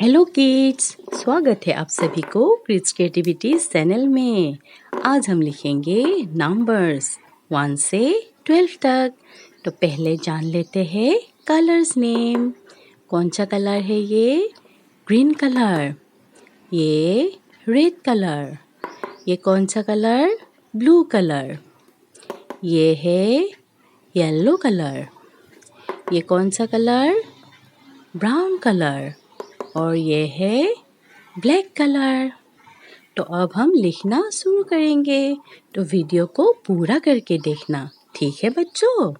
Hello kids, स्वागत है आप सभी को किड्स क्रिएटिविटीज चैनल में। आज हम लिखेंगे नंबर्स 1 से 12 तक। तो पहले जान लेते हैं कलर्स नेम। कौन सा कलर है ये? Green colour. ये रेड कलर। ये कौन सा कलर? Blue colour. ये है येलो कलर। ये कौन सा कलर? Brown colour. और ये है ब्लैक कलर। तो अब हम लिखना शुरू करेंगे, तो वीडियो को पूरा करके देखना, ठीक है बच्चों?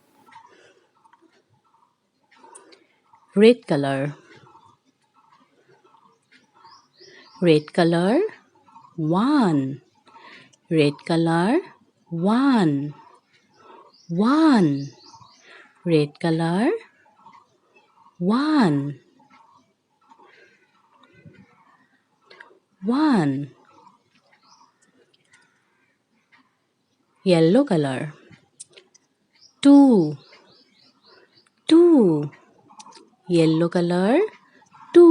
Red colour. Red colour 1। Red colour 1 1। Red colour 1 1। Yellow colour 2 2। Yellow colour 2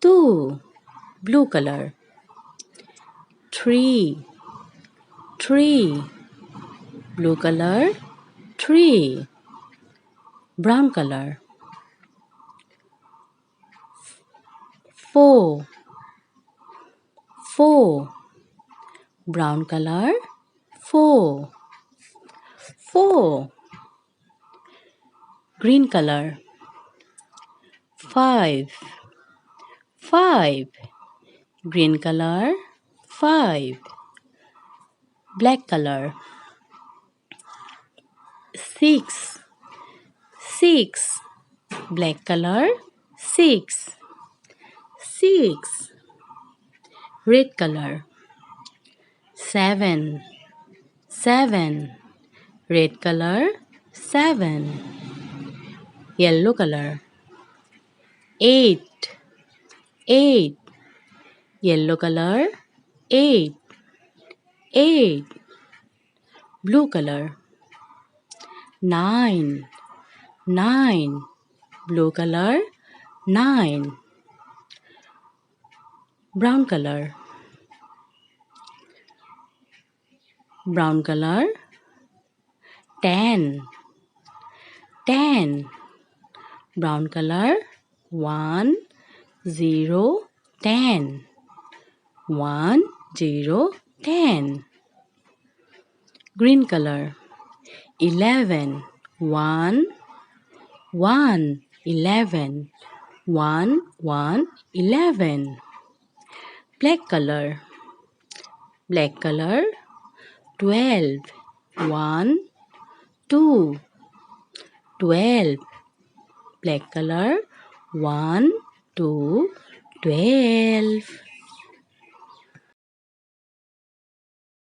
2। Blue colour 3 3। Blue colour 3। Brown colour 4 4। Brown colour 4 4। Green colour 5 5। Green colour 5। Black colour 6 6। Black colour 6 6। Red colour 7 7। Red colour 7। Yellow colour 8 8। Yellow colour 8 8। Blue colour 9 9। Blue colour 9। Brown colour 10 10। Brown colour 1 0 10 1 0 10। Green colour 11 1 1 11 1 1 11। Black colour 12 1 2 12। Black colour 1 2 12।